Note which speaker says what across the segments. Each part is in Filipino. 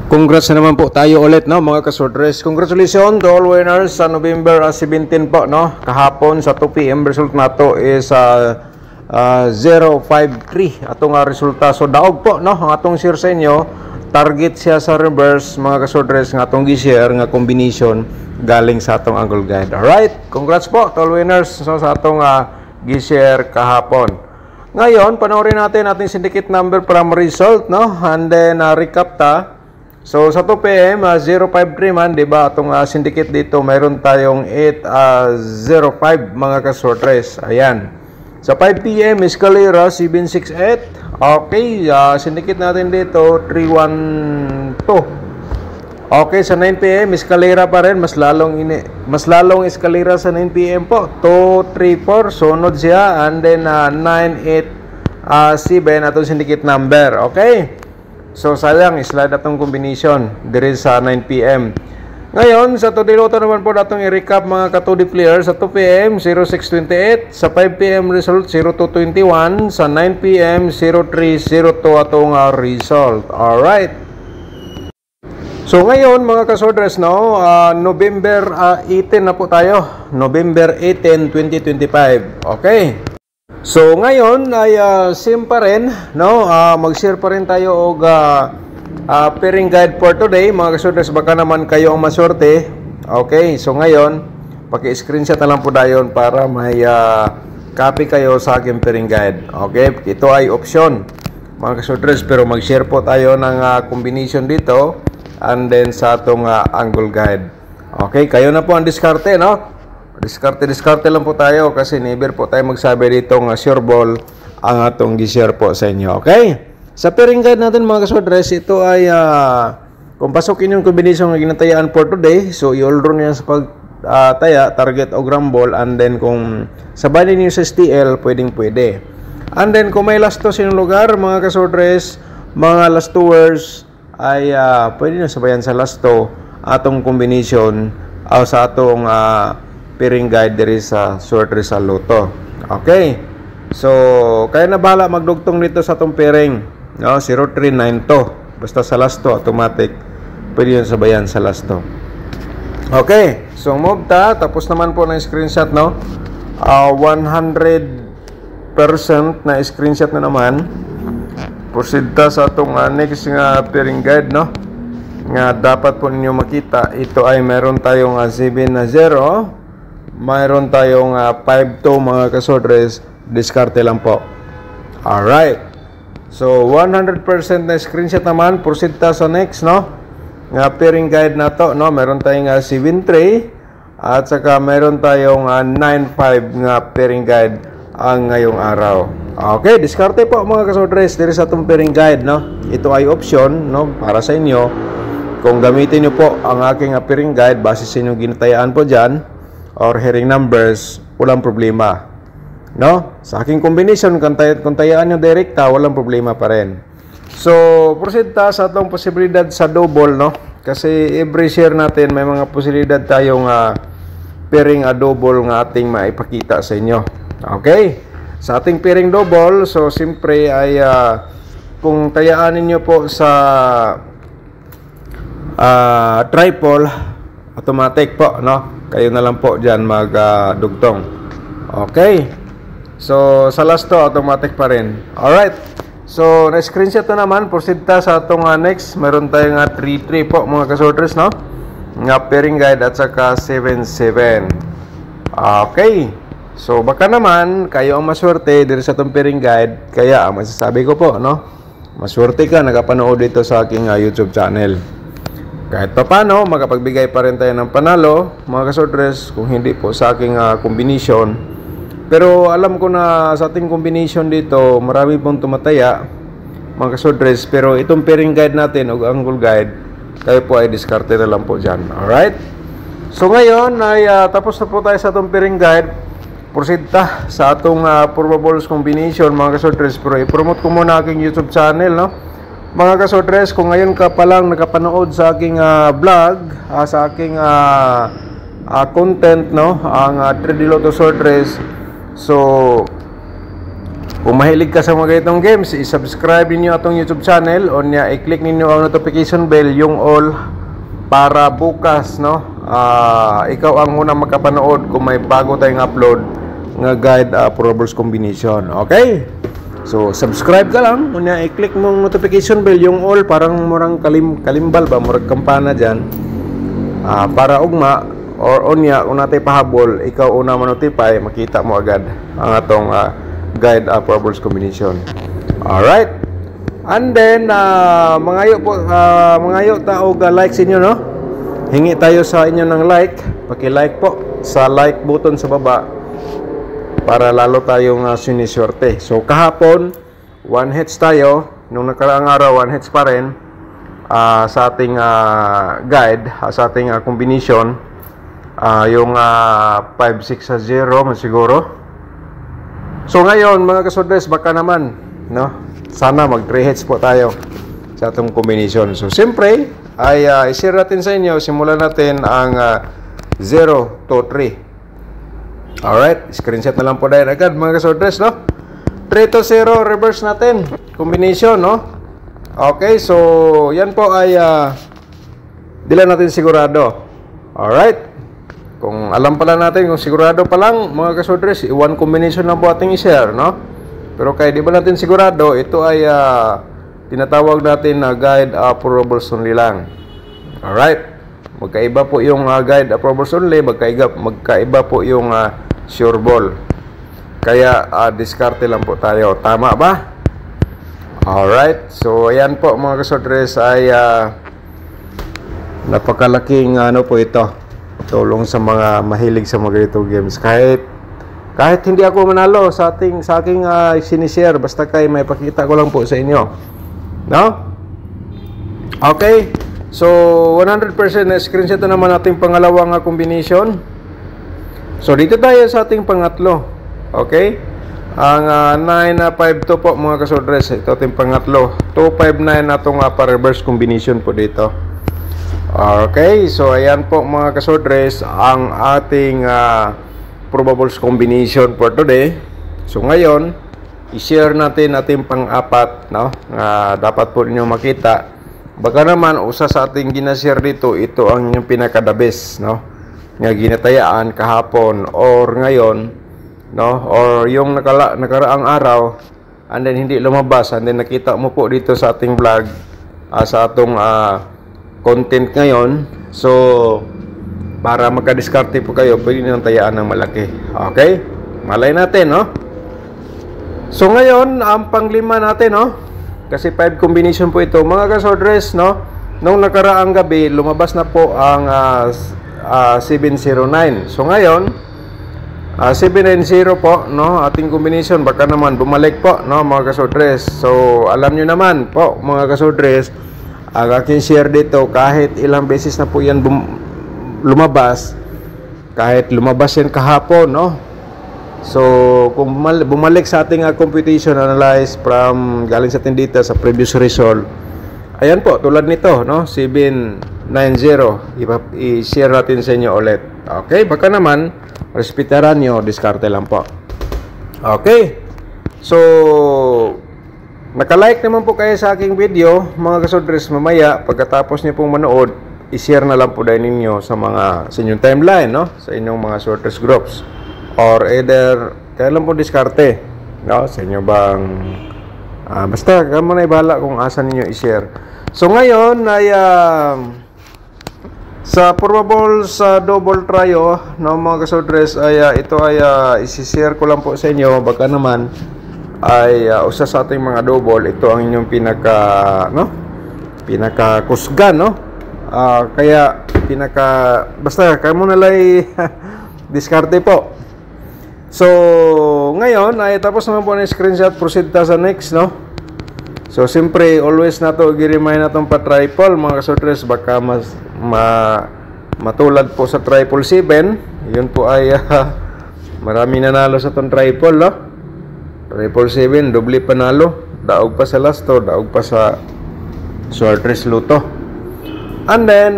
Speaker 1: Congrats na naman po tayo ulit, no, mga kasordres. Congratulations to all winners sa November 17 po, no. Kahapon sa 2 PM result nato is 053 atong resulta. So daog po, no, ang atong share sa inyo. Target siya sa reverse, mga kasordres, nga atong gi-share nga combination galing sa atong angle guide. Alright, congrats po to all winners so, sa atong gi-share kahapon. Ngayon, panoorin natin ating syndicate number para result, no, and then recap ta. So sa 2 PM 053 man, di ba? Atong syndicate dito, mayroon tayong 805 mga kasortres. Ayan. Sa 5 PM Escalera 768. Okay, syndicate natin dito 312. Okay, sa 9 PM Escalera pa rin, mas lalong Escalera sa 9 PM po. 234 sunod siya, and then 987 atong syndicate number. Okay? So sayang, slide atong combination diri sa 9 PM. Ngayon, sa Todiloto naman po natong i-recap mga katudi players. Sa 2 PM 0628, sa 5 PM result 0221, sa 9 PM 0302 atong result. Alright. So ngayon mga kasordres, no, November 18 na po tayo. November 18, 2025. Okay. So ngayon ay same pa rin, no, mag-share pa rin tayo og pairing guide for today mga kasordres, baka naman kayo ang maswerte. Okay, so ngayon paki-screenshot na lang po dayon para may copy kayo sa aking pairing guide. Okay, ito ay option mga kasordres, pero mag-share po tayo ng combination dito and then sa atong angle guide. Okay, kayo na po ang diskarte, no. Diskarte lang po tayo kasi never po tayo magsabi dito ng sure ball ang atong gi-share po sa inyo. Okay? Sa pairing guide natin mga kasordres, ito ay kung pasukin yung combination na ginatayaan for today, so i-all draw niya sa pagtaya, target o grumble, and then kung sabayan niyo sa STL, pwede. And then kung may last to sa inyong lugar mga kasordres, mga last tours ay pwede nyo sabayan sa last to atong combination sa atong pairing guide diri sa short result loto. Okay. So, kaya na bahala magdugtong dito sa atong pairing. No, 0392. Basta sa last to automatic. Pwede yun sabayan sa last to. Okay. So, move ta. Tapos naman po ng screenshot, no. 100% na screenshot na naman. Proceed ta sa atong next nga pairing guide, no. Nga dapat po ninyo makita. Ito ay meron tayong 7-0. Mayroon tayong 5-2 mga kasordres, diskarte lang po. Alright. So 100% na screenshot naman, proceed ta sa next, no. Nga pairing guide na to, no. Meron tayong 7-3 at saka meron tayong 9-5 nga pairing guide ang ngayong araw. Okay, diskarte po mga kasordres diri sa atong pairing guide, no. Ito ay option, no, para sa inyo. Kung gamitin niyo po ang aking pairing guide base sa inyong ginatayaan po diyan or hearing numbers, walang problema, no? Sa aking combination, kung tayaan nyo direkta, walang problema pa rin. So, proceed ta sa atong posibilidad sa double, no? Kasi every share natin, may mga posibilidad tayong pairing double nga ating maipakita sa inyo. Okay? Sa ating pairing double, so siyempre ay kung tayaan niyo po sa triple, automatic po, no? Kayo na lang po dyan magdugtong. Okay. So, sa last to, automatic pa rin. Alright. So, na-screenshot na naman. Proceed ta sa atong next. Meron tayong 3-3 po mga kasortres, no? Nga pairing guide at saka 7-7. Okay. So, baka naman, kayo ang maswerte dito sa atong pairing guide. Kaya, masasabi ko po, no? Maswerte ka, nakapanood dito sa aking YouTube channel. Kahit pa paano, makapagbigay pa rin tayo ng panalo, mga kasortres, kung hindi po sa aking combination. Pero alam ko na sa ating combination dito, marami pong tumataya, mga kasortres. Pero itong pairing guide natin, o angle guide, kayo po ay diskarte na lang po dyan. Alright? So ngayon, ay tapos na po tayo sa itong pairing guide. Proceed ta sa atong probables combination, mga kasortres. Pero i-promote ko muna aking YouTube channel, no? Mga kasortres, kung ngayon ka pa lang nakapanood sa aking vlog, sa aking content, no, ang Todiloto Sortres, so Kung mahilig ka sa mga ganitong games, i-subscribe ninyo atong YouTube channel o niya i-click ninyo ang notification bell, yung all, para bukas, no, ikaw ang unang makapanood kung may bago tayong upload nga guide for reverse combination. Okay? So subscribe ka lang, o niya i-click mong notification bell, yung all, parang murang kalimbal ba, murag kampana dyan, para ugma or onya kung natay pahabol, ikaw una ma-notify, makita mo agad ang atong guide for reverse combination. Alright, and then mangayo po, mangayo ta og like sa inyo, no? Hingi tayo sa inyo ng like, paki-like po sa like button sa baba para lalo tayong siniswerte. So kahapon 1 hits tayo, nung nakaraang araw 1 hits pa rin sa ating guide, sa ating combination, yung 5-6-0 man siguro. So ngayon mga kasodres, baka naman, no, sana mag 3 hits po tayo sa atong combination. So siyempre ay i-share natin sa inyo. Simulan natin ang 0 to 3. Alright, screenshot na lang po dahil agad mga kasodres, no. 3 to 0 reverse natin combination, no. Okay, so yan po ay di lang natin sigurado. Alright, kung alam pala natin, kung sigurado pa lang mga kasodres, one combination lang po ating i-share, no? Pero kaya di ba natin sigurado, ito ay tinatawag natin na guide approvables only lang. Alright, magkaiba po yung guide approvables only, magkaiba po yung sure ball. Kaya diskarte lang po tayo. Tama ba? Alright, so ayan po mga kasodres, ay napakalaking ano po ito, tulong sa mga mahilig sa mga ganito games. Kahit hindi ako manalo sa aking sinishare, basta kay may pakita ko lang po sa inyo, no? Okay, so 100% na screenshot na naman ating pangalawang combination. So dito tayo sa ating pangatlo. Okay, ang 952 po mga kasodres, ito ating pangatlo. 259 atong pa-reverse combination po dito. Okay, so ayan po mga kasodres ang ating probables combination for today. So ngayon, i-share natin ating pang-apat, no? Dapat po ninyo makita. Baka naman usa sa ating ginashare dito, ito ang inyong pinaka-the best, no? Nga ginatayaan kahapon or ngayon, no? Or yung nakaraang araw, and then hindi lumabas, and then nakita mo po dito sa ating vlog, sa atong content ngayon. So para magka-diskarte po kayo, pwede nyo tayaan ng malaki. Okay, malay natin, no? So ngayon ang panglima natin, no, kasi 5 combination po ito mga kasodres, no. Nung nakaraang gabi lumabas na po ang 709. So ngayon 790 po, no, ating combination. Baka naman bumalik po, no mga kasodres. So alam nyo naman po mga kasodres, ang aking share dito, kahit ilang beses na po yan lumabas, kahit lumabas yan kahapon, no? So kung bumalik sa ating computation analyze from galing sa ating data sa previous result, ayan po, tulad nito, no, 790, i-share natin sa inyo ulit. Okay, baka naman respetaran nyo, diskarte lang po. Okay, so naka-like naman po kayo sa aking video mga kasodres. Mamaya pagkatapos niyo pong manood, i-share na lang po dahil ninyo sa inyong timeline, no, sa inyong mga sorters groups, or either kaya lang po diskarte, no, sa inyo bang basta kamo na ibahala kung asan niyo i-share. So ngayon ay sa probable sa double trio, no mga kasodres, ay ito ay i-share ko lang po sa inyo. Baka naman ay usa sa ating mga double, ito ang inyong pinaka kusgan, no. Kaya basta kayo muna lay diskarte po. So ngayon ay tapos naman po na screenshot, proceed ta sa next, no. So siyempre always na to gi-remind natong pa triple mga kasodres, baka matulad po sa 777. Yun po ay marami nanalo sa tong triple, no. 777, doble panalo, daog pa sa lasto, daog pa sa sortress luto. And then,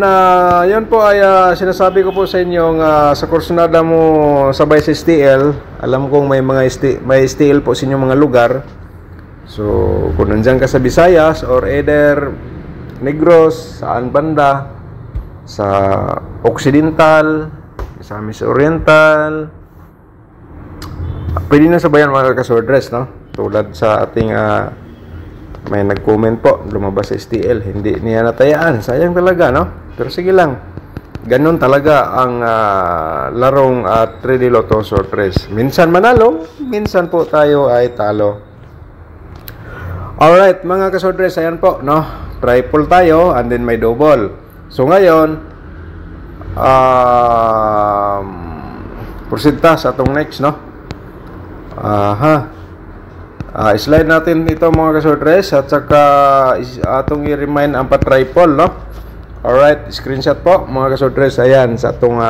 Speaker 1: yun po ay sinasabi ko po sa inyo sa kursunada mo sabay sa STL. Alam kong may STL po sa inyong mga lugar. So, kung nandyan ka sa Visayas or either Negros, saan banda, sa Occidental, sa Miss Oriental, pwede na sabayan mga kasordres, no? Tulad sa ating may nag-comment po, lumabas sa STL, hindi niya natayaan. Sayang talaga, no? Pero sige lang. Ganon talaga ang larong 3D Lotto Sortres. Minsan manalo, minsan po tayo ay talo. Alright, mga kasortres, ayan po, no? Triple tayo, and then may double. So ngayon, proceed ta sa atong next, no? Slide natin ito mga kasortres at saka atong i-remind ang pa-triple, no? Alright, screenshot po mga kasortres. Ayan sa atong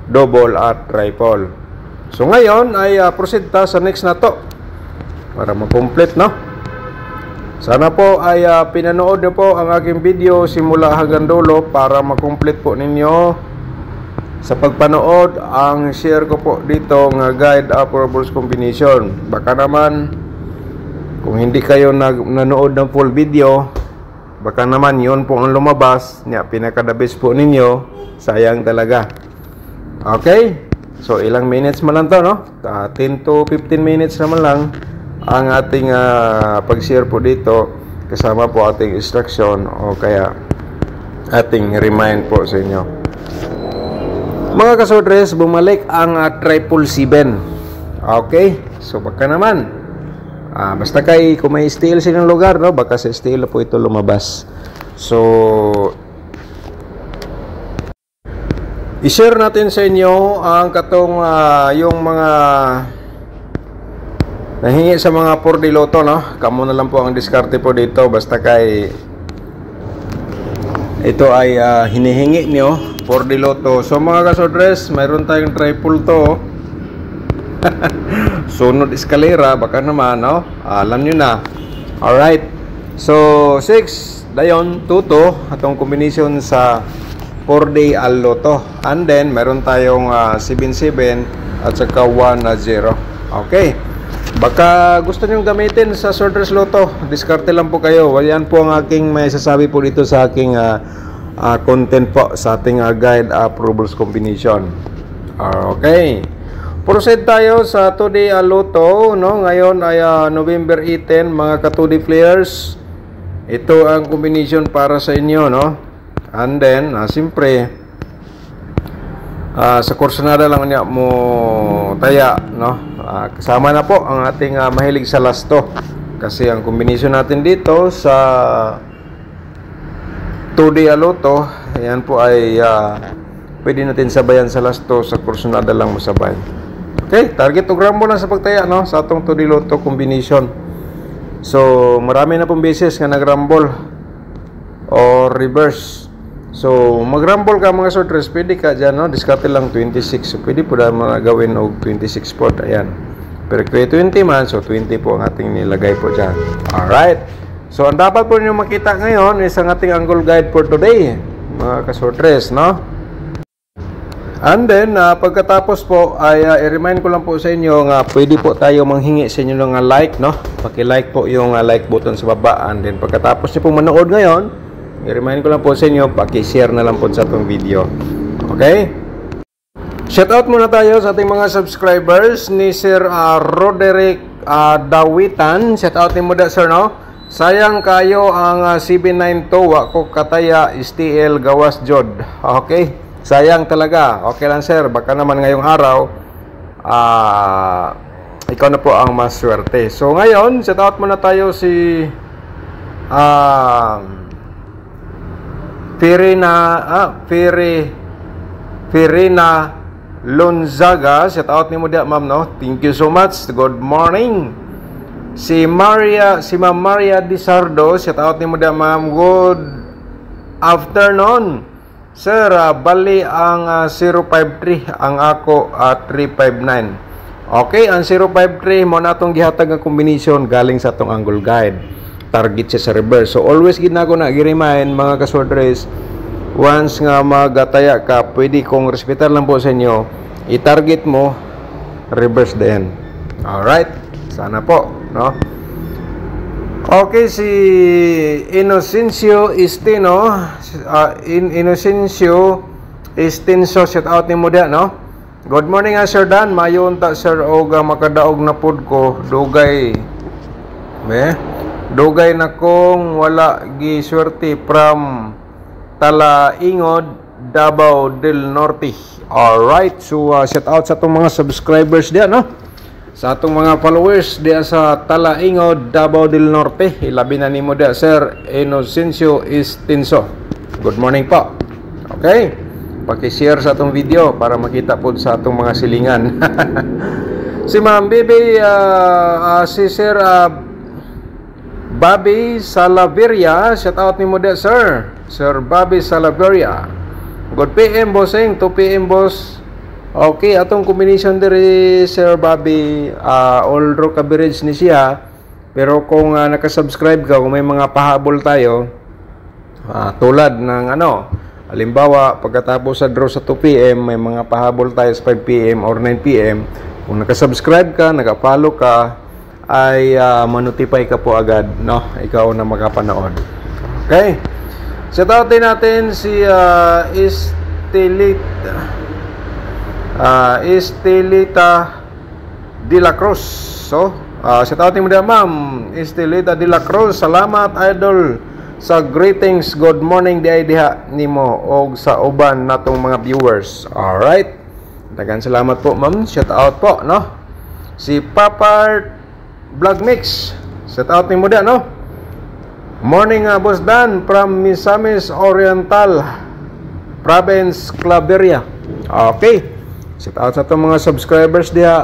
Speaker 1: double at triple. So ngayon ay proceed ta sa next na to para ma-complete, no? Sana po ay pinanood niyo po ang aking video simula hanggang dulo para ma-complete po ninyo. Sa pagpanood, ang share ko po dito ng guide approvals combination. Baka naman kung hindi kayo nanood ng full video, baka naman yun po ang lumabas niya, pinaka-the best po ninyo. Sayang talaga. Okay, so ilang minutes man lang to, no? 10 to 15 minutes naman lang ang ating pag-share po dito, kasama po ating instruction o kaya ating remind po sa inyo. Mga kasordres, bumalik ang 777. Okay, so baka naman basta kung may STL silang lugar, no? Baka sa STL po ito lumabas. So i-share natin sa inyo ang katong yung mga nahingi sa mga 4D Lotto, no? Kamo na lang po ang diskarte po dito. Basta ito ay hinihingi nyo 4D Lotto. So mga kasordres, mayroon tayong triple to. Sunod eskalera, baka naman, no? Alam nyo na. Alright. So 6 dayon, 2 atong combination sa 4D al Lotto. And then meron tayong 77 at saka 1 na 0. Okay. Baka gusto nyo gamitin sa Sortres Lotto, diskarte lang po kayo. Yan po ang aking may sasabi po dito sa aking content po sa ating guide approvals combination. Okay. Proceed tayo sa 2D Lotto, no? Ngayon ay November 18, mga ka-2D players. Ito ang combination para sa inyo, no? And then, siyempre, sa kursunada lang niya mo taya, no? Kasama na po ang ating mahilig sa lasto. Kasi ang combination natin dito sa 2D Lotto, ayan po ay pwede natin sabayan sa lasto, sa kursunada lang mo sabay. Okay, target to gram mo lang sa pagtaya, no? Sa atong 2D Lotto combination. So, marami na pong beses nga nag-rumble or reverse. So, mag-rumble ka mga sortres, pwede ka dyan, no? Diskarte lang 26. So, pwede po na gawin og 26 po. Ayan. Pero kung 20 man, so 20 po ang ating nilagay po dyan. Alright. So, ang dapat po nyo makita ngayon is ang ating angle guide for today, mga kasortres, no? And then, pagkatapos po, ay i-remind ko lang po sa inyo nga pwede po tayo manghingi sa inyo ng like, no? Paki-like po yung like button sa baba. And then, pagkatapos nyo po manood ngayon, i-remind ko lang po sa inyo, paki-share na lang po sa itong video. Okay? Shoutout muna tayo sa ating mga subscribers ni Sir Roderick Dawitan. Shoutout ni Muda, sir, no? Sayang kayo ang 792, wako kataya STL gawas jod. Okay? Sayang talaga. Okay lang, sir. Baka naman ngayong araw ikaw na po ang mas swerte. So ngayon, shoutout muna tayo si Firina Lonzaga. Shoutout ni mo dia, ma'am, no? Thank you so much. Good morning. Si Ma'am Maria Disardo. Shoutout ni mo dia, ma'am. Good afternoon. Sir, bali ang 053, ang ako 359. Okay, ang 053 mo na itong gihatag ng combination galing sa itong angle guide. Target siya sa reverse. So always ginako na gi-remind mga kasordres once nga magataya ka, pwede kong respetar lang po sa inyo, i-target mo, reverse din. Alright, sana po, no? Okay, si Inocencio Istino, Inocencio Istinso, shout out ni mo dia, no? Good morning, Sir Dan. Mayon ta, sir, og makadaog na pud ko, dugay na kong wala giswerte from Talaingod, Davao del Norte. Alright, so shout out sa itong mga subscribers diyan, no? Sa atong mga followers diyan sa Talaingod, Davao del Norte. Ilabi na nimo diyan, Sir Inocencio Istinso. Good morning po. Okay, paki-share sa atong video para makita po sa atong mga silingan. Si Ma'am Bibi, si Sir Bobby Salaveria, shout out ni mo diyan, sir. Sir Bobby Salaveria. Good PM, bossing. 2 PM, boss. Okay, atong combination diri, Sir Bobby, although coverage ni siya, pero kung nakasubscribe ka, kung may mga pahabol tayo, tulad ng halimbawa, pagkatapos sa draw sa 2 PM, may mga pahabol tayo sa 5 PM or 9 PM, kung nakasubscribe ka, nakapollow ka, ay manotify ka po agad, no? Ikaw na makapanood. Okay? Shout din natin si Estelita de la Cruz. So, shout out mo din, ma'am Estelita de la Cruz. Salamat, idol, sa greetings. Good morning di diha nimo og sa uban natong mga viewers. Alright, daghang salamat po, ma'am. Shout out po, no? Si Papa Vlog Mix, shout out nimo din, no? Morning, Boss Dan from Misamis Oriental Province, Claveria. Okay, shout out sa itong mga subscribers diha,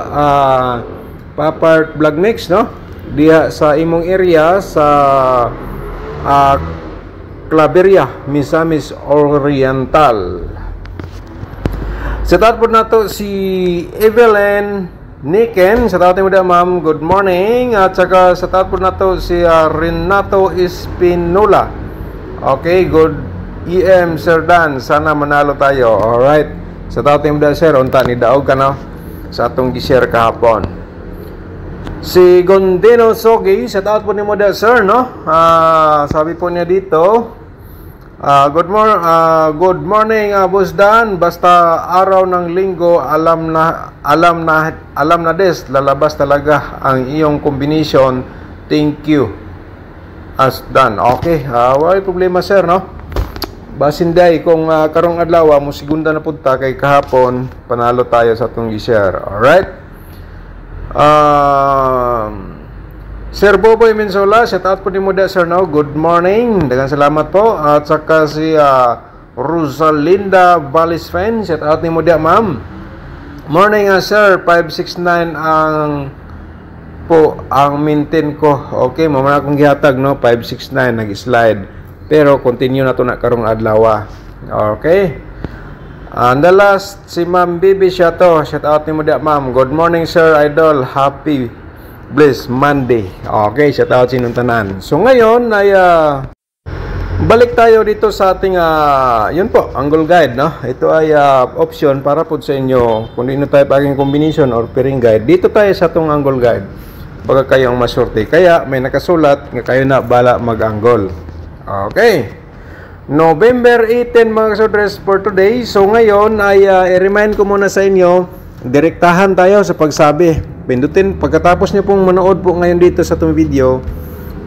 Speaker 1: Papa Vlog Mix, no? Diha sa imong area sa Claveria, Misamis Oriental. Shout out po nato si Evelyn Niken, shout out mo da, ma'am. Good morning. At saka shout out po nato si Renato Espinola. Okay, good EM, Sir Dan. Sana manalo tayo. Alright, shout out mo da, sir. Unta ni daog ka, no? Sa atong gi-share kahapon. Si Gondino Sogi, shout out po ni mo da, sir, no? Sabi po niya dito, good morning, Boss Dan. Basta araw ng linggo, alam na des, lalabas talaga ang iyong combination. Thank you, as done. Okay, wala problema, sir, no? Basinday, kung karong adlaw mo segunda na punta kay kahapon, panalo tayo sa itong i-share. Alright, Sir Boboy Minsola, shout out po ni mo da, sir, no? Good morning, daghang salamat po. At saka si Rosalinda Valisfen, shout out ni mo da, ma'am. Morning, sir. 569 ang maintain ko. Okay, mamaya akong gihatag, no? 569 nag-slide, pero continue na to na karong adlaw. Okay, and the last, si Ma'am Bibi Shato, shout out ni mo da, ma'am. Good morning, sir, idol. Happy Bless Monday. Okay, shout out sinong tanan. So ngayon ay balik tayo dito sa ating yun po, angle guide, no? Ito ay option para po sa inyo kung ano tayo paging combination or pairing guide. Dito tayo sa itong angle guide, baga kayo ang masorte. Kaya may nakasulat nga kayo na bala mag-angle. Okay, November 18 mga kasodres for today. So ngayon ay i-remind ko muna sa inyo, direktahan tayo sa pagsabi. Pindutin, pagkatapos nyo pong manood po ngayon dito sa itong video,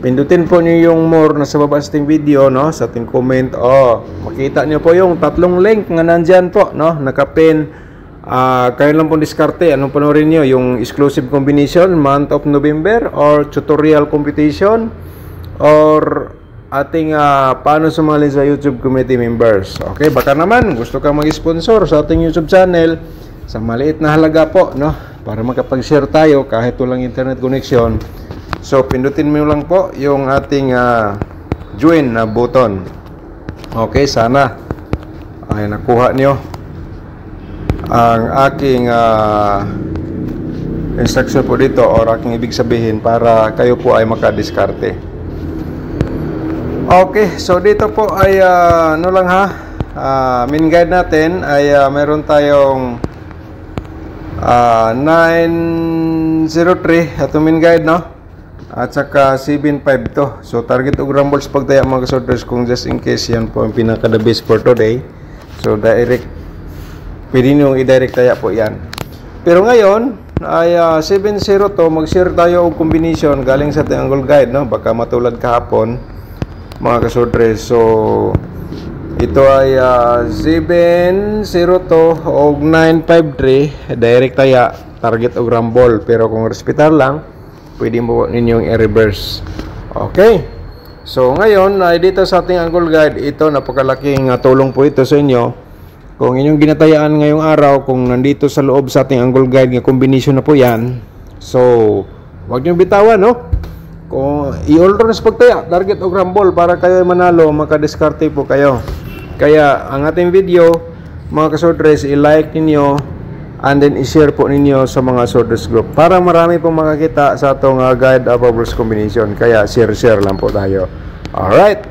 Speaker 1: pindutin po nyo yung more na sa baba sa ating video, no? Sa ating comment. Makita nyo po yung tatlong link nga nandyan po, no? Nakapin. Kayo lang pong diskarte. Anong panoorin nyo? Yung exclusive combination, month of November, or tutorial competition, or ating paano sumali sa YouTube committee members. Okay, baka naman gusto kang mag-sponsor sa ating YouTube channel sa maliit na halaga po, no? Para makapag-share tayo kahit walang internet connection. So pindutin mo lang po yung ating join na button. Okay, sana ay nakuha nyo ang aking instruction po dito or aking ibig sabihin para kayo po ay makadiskarte. Okay, so dito po ay ano lang ha, main guide natin ay meron tayong 903 ato main guide, no? At saka 752. So target og rumbles pagtaya mga kasoders, kung just in case yan po ang pinaka the best for today. So direct, pwede nyo i-direct taya po yan. Pero ngayon ay 702, mag-share tayo og combination galing sa ating angle guide, no? Baka matulad kahapon mga kasodres. So ito ay 702 og 953 direct taya, target og rumble. Pero kung respetar lang, pwede mo ninyong i-reverse. Okay, so ngayon ay dito sa ating angle guide, ito napakalaking tulong po ito sa inyo. Kung inyong ginatayaan ngayong araw, kung nandito sa loob sa ating angle guide nga combination na po yan, so huwag nyo bitawan, no? Kung i-all-runs pagtaya, target og rumble, para kayo manalo, makadiskarte po kayo. Kaya ang ating video mga kasodres, i-like ninyo and then i-share po ninyo sa mga Sworders group para marami pong makakita sa atong guide of bubbles combination. Kaya share lang po tayo. Alright.